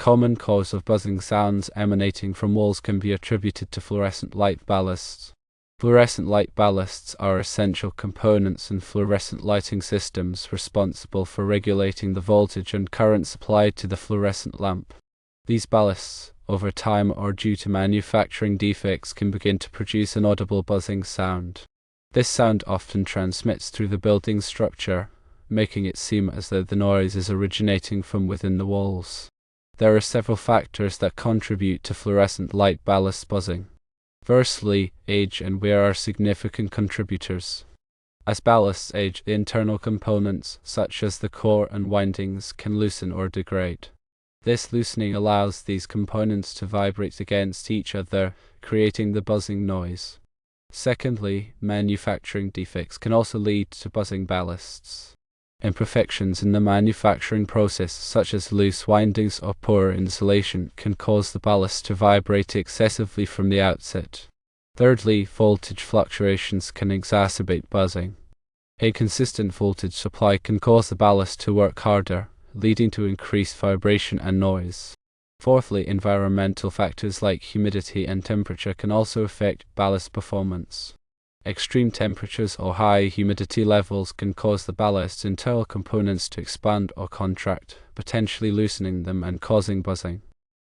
common cause of buzzing sounds emanating from walls can be attributed to fluorescent light ballasts. Fluorescent light ballasts are essential components in fluorescent lighting systems responsible for regulating the voltage and current supplied to the fluorescent lamp. These ballasts, over time or due to manufacturing defects, can begin to produce an audible buzzing sound. This sound often transmits through the building's structure, making it seem as though the noise is originating from within the walls. There are several factors that contribute to fluorescent light ballast buzzing. Firstly, age and wear are significant contributors. As ballasts age, the internal components, such as the core and windings, can loosen or degrade. This loosening allows these components to vibrate against each other, creating the buzzing noise. Secondly, manufacturing defects can also lead to buzzing ballasts. Imperfections in the manufacturing process, such as loose windings or poor insulation, can cause the ballast to vibrate excessively from the outset. Thirdly, voltage fluctuations can exacerbate buzzing. A consistent voltage supply can cause the ballast to work harder, leading to increased vibration and noise. Fourthly, environmental factors like humidity and temperature can also affect ballast performance. Extreme temperatures or high humidity levels can cause the ballast's internal components to expand or contract, potentially loosening them and causing buzzing.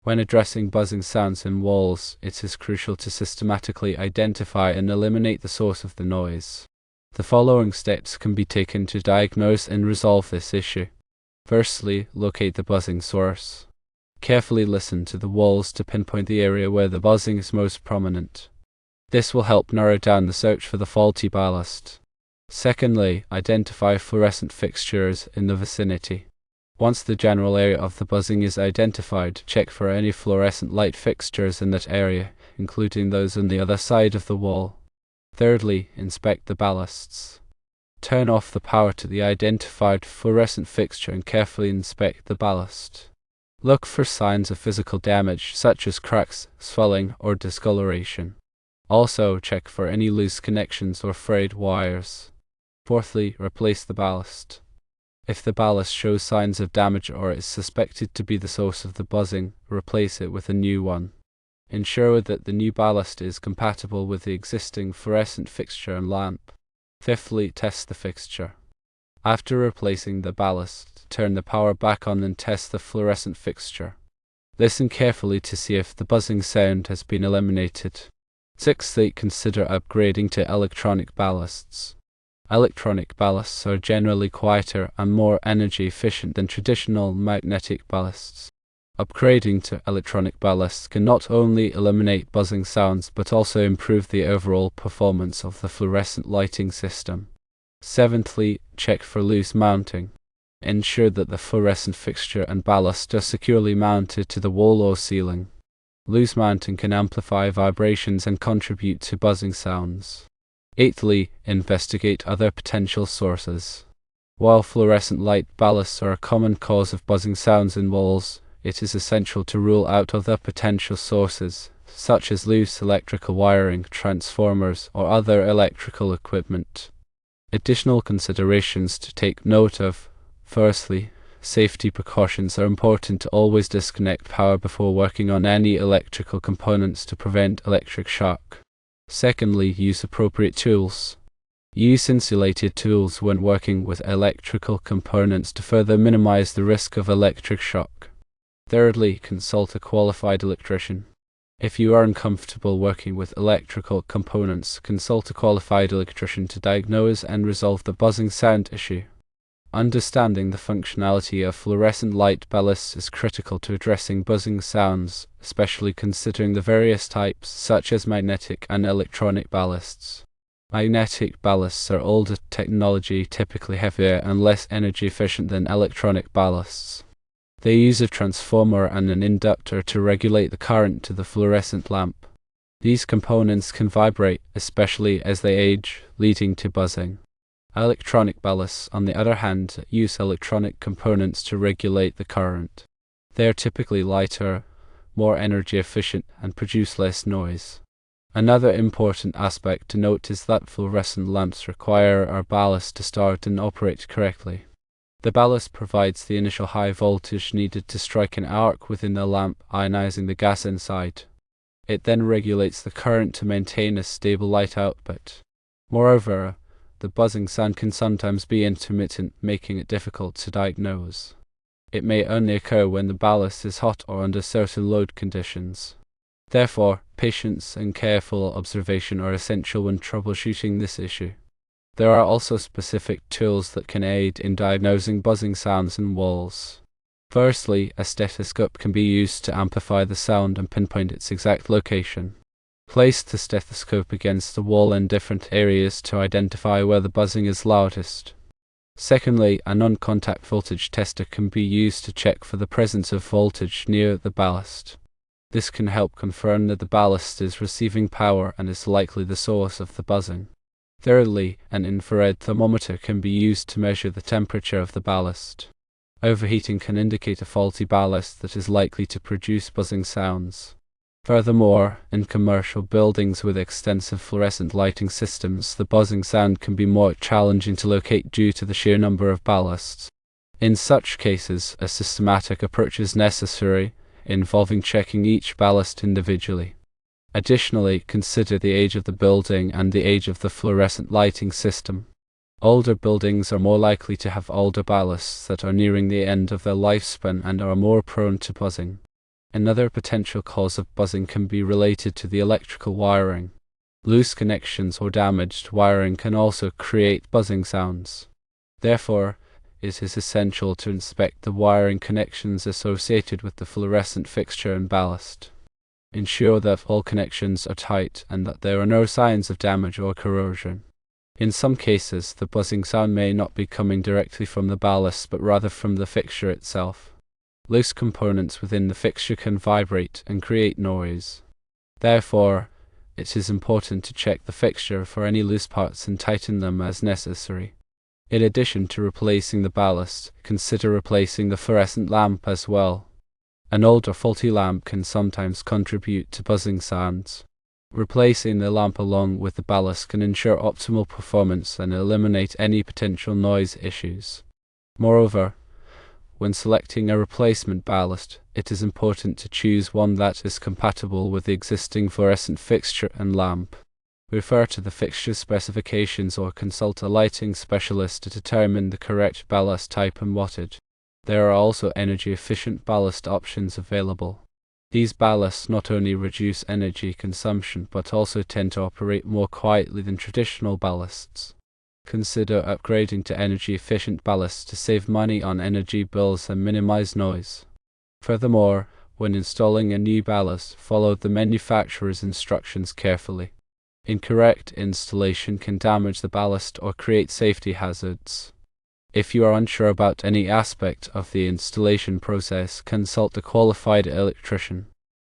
When addressing buzzing sounds in walls, it is crucial to systematically identify and eliminate the source of the noise. The following steps can be taken to diagnose and resolve this issue. Firstly, locate the buzzing source. Carefully listen to the walls to pinpoint the area where the buzzing is most prominent. This will help narrow down the search for the faulty ballast. Secondly, identify fluorescent fixtures in the vicinity. Once the general area of the buzzing is identified, check for any fluorescent light fixtures in that area, including those on the other side of the wall. Thirdly, inspect the ballasts. Turn off the power to the identified fluorescent fixture and carefully inspect the ballast. Look for signs of physical damage, such as cracks, swelling, or discoloration. Also, check for any loose connections or frayed wires. Fourthly, replace the ballast. If the ballast shows signs of damage or is suspected to be the source of the buzzing, replace it with a new one. Ensure that the new ballast is compatible with the existing fluorescent fixture and lamp. Fifthly, test the fixture. After replacing the ballast, turn the power back on and test the fluorescent fixture. Listen carefully to see if the buzzing sound has been eliminated. Sixthly, consider upgrading to electronic ballasts. Electronic ballasts are generally quieter and more energy efficient than traditional magnetic ballasts. Upgrading to electronic ballasts can not only eliminate buzzing sounds but also improve the overall performance of the fluorescent lighting system. Seventhly, check for loose mounting. Ensure that the fluorescent fixture and ballast are securely mounted to the wall or ceiling. Loose mounting can amplify vibrations and contribute to buzzing sounds. Eighthly, investigate other potential sources. While fluorescent light ballasts are a common cause of buzzing sounds in walls, it is essential to rule out other potential sources, such as loose electrical wiring, transformers, or other electrical equipment. Additional considerations to take note of. Firstly, safety precautions are important to always disconnect power before working on any electrical components to prevent electric shock. Secondly, use appropriate tools. Use insulated tools when working with electrical components to further minimize the risk of electric shock. Thirdly, consult a qualified electrician. If you are uncomfortable working with electrical components, consult a qualified electrician to diagnose and resolve the buzzing sound issue. Understanding the functionality of fluorescent light ballasts is critical to addressing buzzing sounds, especially considering the various types, such as magnetic and electronic ballasts. Magnetic ballasts are older technology, typically heavier and less energy efficient than electronic ballasts. They use a transformer and an inductor to regulate the current to the fluorescent lamp. These components can vibrate, especially as they age, leading to buzzing. Electronic ballasts, on the other hand, use electronic components to regulate the current. They are typically lighter, more energy efficient, and produce less noise. Another important aspect to note is that fluorescent lamps require our ballast to start and operate correctly. The ballast provides the initial high voltage needed to strike an arc within the lamp, ionizing the gas inside. It then regulates the current to maintain a stable light output. Moreover, the buzzing sound can sometimes be intermittent, making it difficult to diagnose. It may only occur when the ballast is hot or under certain load conditions. Therefore, patience and careful observation are essential when troubleshooting this issue. There are also specific tools that can aid in diagnosing buzzing sounds in walls. Firstly, a stethoscope can be used to amplify the sound and pinpoint its exact location. Place the stethoscope against the wall in different areas to identify where the buzzing is loudest. Secondly, a non-contact voltage tester can be used to check for the presence of voltage near the ballast. This can help confirm that the ballast is receiving power and is likely the source of the buzzing. Thirdly, an infrared thermometer can be used to measure the temperature of the ballast. Overheating can indicate a faulty ballast that is likely to produce buzzing sounds. Furthermore, in commercial buildings with extensive fluorescent lighting systems, the buzzing sound can be more challenging to locate due to the sheer number of ballasts. In such cases, a systematic approach is necessary, involving checking each ballast individually. Additionally, consider the age of the building and the age of the fluorescent lighting system. Older buildings are more likely to have older ballasts that are nearing the end of their lifespan and are more prone to buzzing. Another potential cause of buzzing can be related to the electrical wiring. Loose connections or damaged wiring can also create buzzing sounds. Therefore, it is essential to inspect the wiring connections associated with the fluorescent fixture and ballast. Ensure that all connections are tight and that there are no signs of damage or corrosion. In some cases, the buzzing sound may not be coming directly from the ballast but rather from the fixture itself. Loose components within the fixture can vibrate and create noise. Therefore, it is important to check the fixture for any loose parts and tighten them as necessary. In addition to replacing the ballast, consider replacing the fluorescent lamp as well. An old or faulty lamp can sometimes contribute to buzzing sounds. Replacing the lamp along with the ballast can ensure optimal performance and eliminate any potential noise issues. Moreover, when selecting a replacement ballast, it is important to choose one that is compatible with the existing fluorescent fixture and lamp. Refer to the fixture specifications or consult a lighting specialist to determine the correct ballast type and wattage. There are also energy-efficient ballast options available. These ballasts not only reduce energy consumption but also tend to operate more quietly than traditional ballasts. Consider upgrading to energy-efficient ballasts to save money on energy bills and minimize noise. Furthermore, when installing a new ballast, follow the manufacturer's instructions carefully. Incorrect installation can damage the ballast or create safety hazards. If you are unsure about any aspect of the installation process, consult a qualified electrician.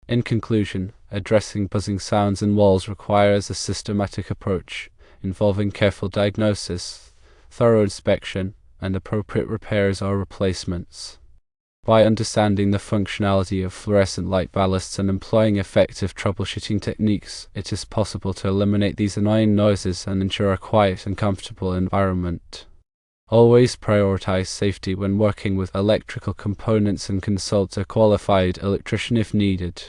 In conclusion, addressing buzzing sounds in walls requires a systematic approach, involving careful diagnosis, thorough inspection, and appropriate repairs or replacements. By understanding the functionality of fluorescent light ballasts and employing effective troubleshooting techniques, it is possible to eliminate these annoying noises and ensure a quiet and comfortable environment. Always prioritize safety when working with electrical components and consult a qualified electrician if needed.